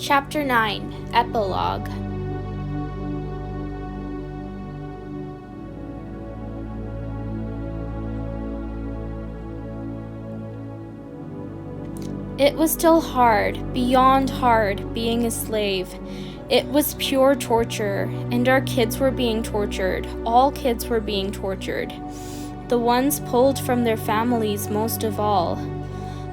Chapter 9, Epilogue. It was still hard, beyond hard, being a slave. It was pure torture, and our kids were being tortured. All kids were being tortured. The ones pulled from their families most of all.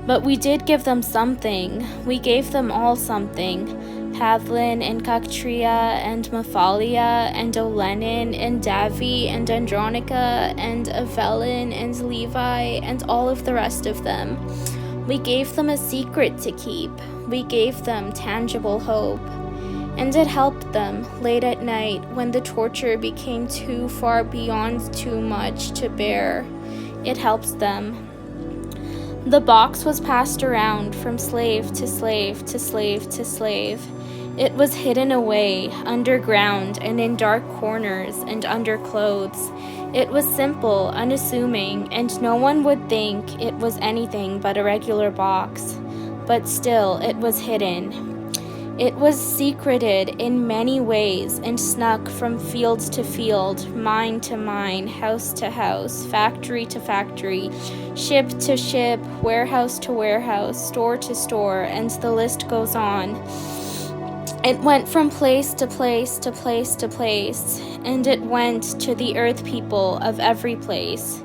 But we did give them something. We gave them all something. Pavlin and Cactria and Mephalia and Olenin and Davi and Andronica and Evelyn and Levi and all of the rest of them. We gave them a secret to keep. We gave them tangible hope. And it helped them late at night when the torture became too far beyond too much to bear. It helps them. The box was passed around from slave to slave to slave to slave. It was hidden away, underground and in dark corners and under clothes. It was simple, unassuming, and no one would think it was anything but a regular box. But still, it was hidden. It was secreted in many ways and snuck from field to field, mine to mine, house to house, factory to factory, ship to ship, warehouse to warehouse, store to store, and the list goes on. It went from place to place to place to place, and it went to the earth people of every place.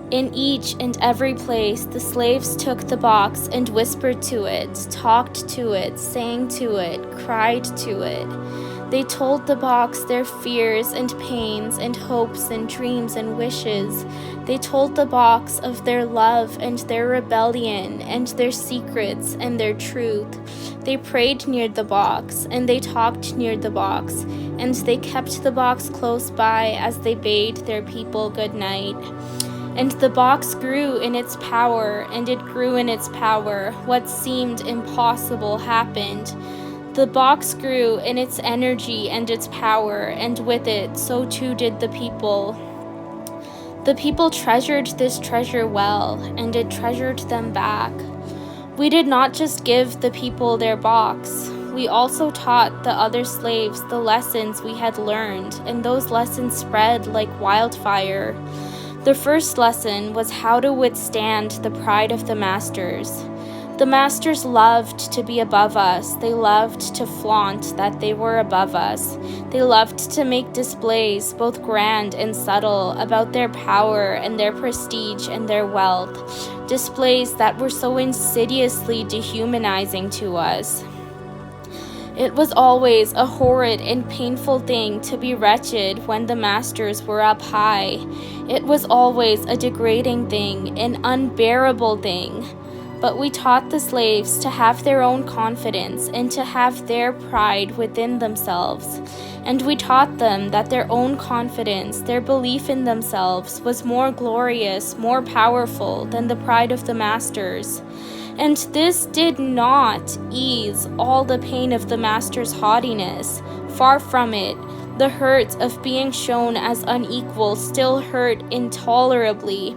In each and every place, the slaves took the box and whispered to it, talked to it, sang to it, cried to it. They told the box their fears and pains and hopes and dreams and wishes. They told the box of their love and their rebellion and their secrets and their truth. They prayed near the box, and they talked near the box, and they kept the box close by as they bade their people good night. And the box grew in its power, and it grew in its power. What seemed impossible happened. The box grew in its energy and its power, and with it, so too did the people. The people treasured this treasure well, and it treasured them back. We did not just give the people their box. We also taught the other slaves the lessons we had learned, and those lessons spread like wildfire. The first lesson was how to withstand the pride of the masters. The masters loved to be above us. They loved to flaunt that they were above us. They loved to make displays, both grand and subtle, about their power and their prestige and their wealth. Displays that were so insidiously dehumanizing to us. It was always a horrid and painful thing to be wretched when the masters were up high. It was always a degrading thing, an unbearable thing. But we taught the slaves to have their own confidence and to have their pride within themselves. And we taught them that their own confidence, their belief in themselves, was more glorious, more powerful than the pride of the masters. And this did not ease all the pain of the master's haughtiness. Far from it. The hurt of being shown as unequal still hurt intolerably.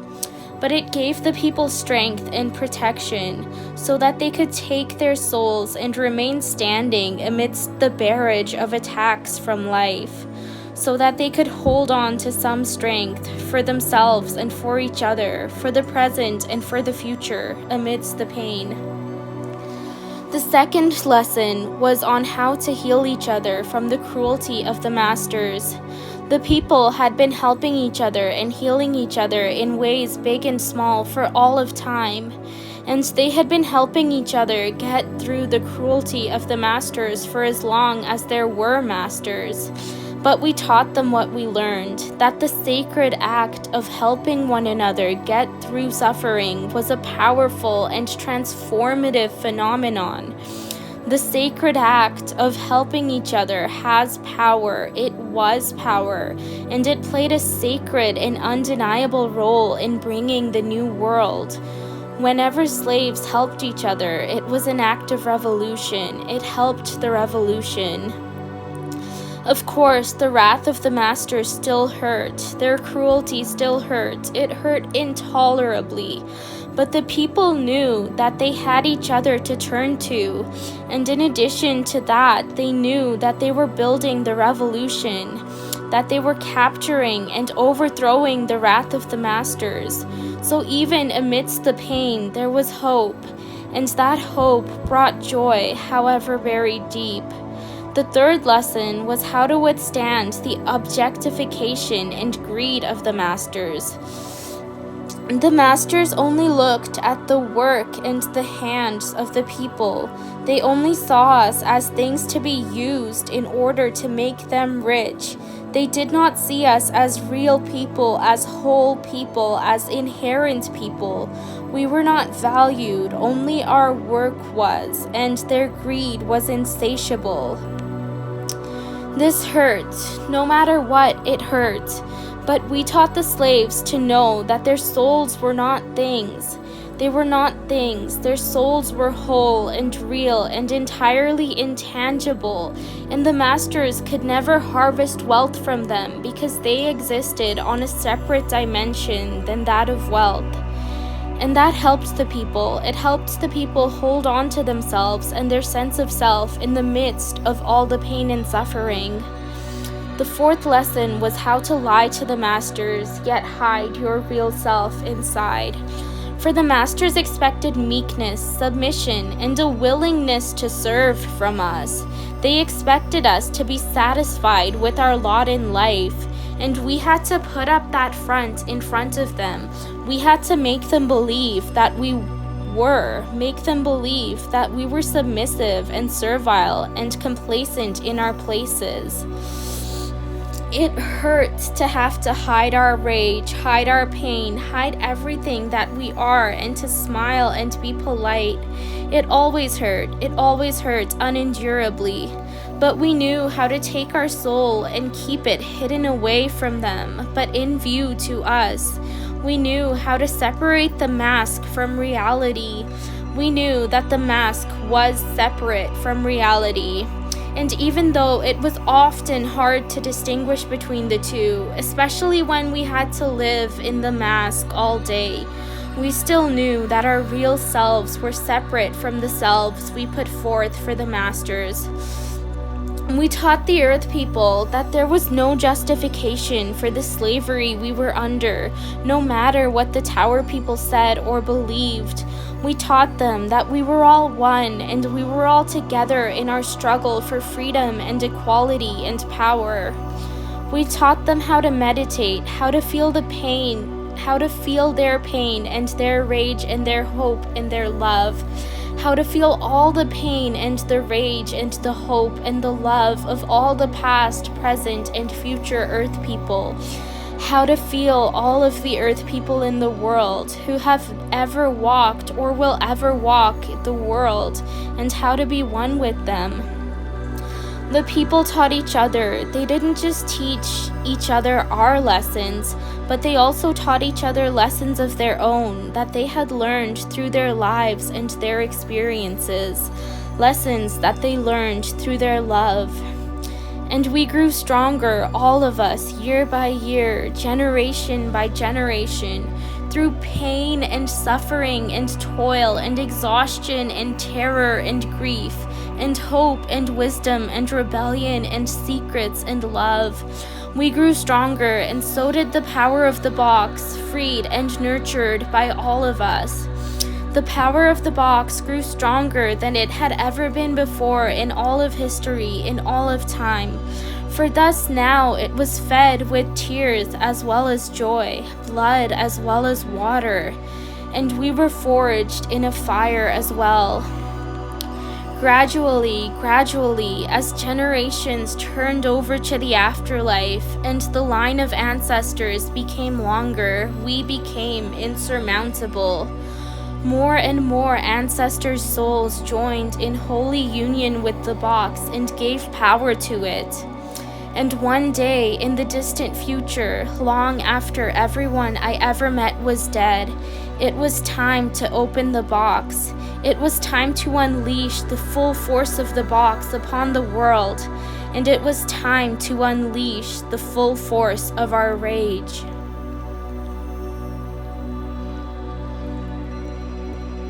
But it gave the people strength and protection so that they could take their souls and remain standing amidst the barrage of attacks from life, so that they could hold on to some strength for themselves and for each other, for the present and for the future, amidst the pain. The second lesson was on how to heal each other from the cruelty of the masters. The people had been helping each other and healing each other in ways big and small for all of time, and they had been helping each other get through the cruelty of the masters for as long as there were masters. But we taught them what we learned, that the sacred act of helping one another get through suffering was a powerful and transformative phenomenon. The sacred act of helping each other has power. It was power, and it played a sacred and undeniable role in bringing the new world. Whenever slaves helped each other, it was an act of revolution. It helped the revolution. Of course, the wrath of the masters still hurt. Their cruelty still hurt. It hurt intolerably. But the people knew that they had each other to turn to, and in addition to that, they knew that they were building the revolution, that they were capturing and overthrowing the wrath of the masters. So even amidst the pain, there was hope, and that hope brought joy, however very deep. The third lesson was how to withstand the objectification and greed of the masters. The masters only looked at the work and the hands of the people. They only saw us as things to be used in order to make them rich. They did not see us as real people, as whole people, as inherent people. We were not valued, only our work was, and their greed was insatiable. This hurt. No matter what, it hurt. But we taught the slaves to know that their souls were not things. They were not things. Their souls were whole and real and entirely intangible, and the masters could never harvest wealth from them because they existed on a separate dimension than that of wealth. And that helped the people. It helped the people hold on to themselves and their sense of self in the midst of all the pain and suffering. The fourth lesson was how to lie to the masters, yet hide your real self inside. For the masters expected meekness, submission, and a willingness to serve from us. They expected us to be satisfied with our lot in life, and we had to put up that front in front of them. We had to make them believe that we were submissive and servile and complacent in our places. It hurt to have to hide our rage, hide our pain, hide everything that we are, and to smile and be polite. It always hurt unendurably. But we knew how to take our soul and keep it hidden away from them, but in view to us. We knew how to separate the mask from reality. We knew that the mask was separate from reality. And even though it was often hard to distinguish between the two, especially when we had to live in the mask all day, we still knew that our real selves were separate from the selves we put forth for the masters. We taught the Earth people that there was no justification for the slavery we were under, no matter what the Towerpeople said or believed. We taught them that we were all one and we were all together in our struggle for freedom and equality and power. We taught them how to meditate, how to feel the pain, how to feel their pain and their rage and their hope and their love. How to feel all the pain and the rage and the hope and the love of all the past, present, and future Earth people. How to feel all of the Earth people in the world who have ever walked or will ever walk the world, and how to be one with them. The people taught each other. They didn't just teach each other our lessons, but they also taught each other lessons of their own that they had learned through their lives and their experiences, lessons that they learned through their love. And we grew stronger, all of us, year by year, generation by generation, through pain and suffering and toil and exhaustion and terror and grief and hope and wisdom and rebellion and secrets and love. We grew stronger, and so did the power of the box, freed and nurtured by all of us. The power of the box grew stronger than it had ever been before in all of history, in all of time. For thus now it was fed with tears as well as joy, blood as well as water, and we were forged in a fire as well. Gradually, as generations turned over to the afterlife and the line of ancestors became longer, we became insurmountable. More and more ancestors' souls joined in holy union with the box and gave power to it. And one day in the distant future, long after everyone I ever met was dead, it was time to open the box. It was time to unleash the full force of the box upon the world, and it was time to unleash the full force of our rage.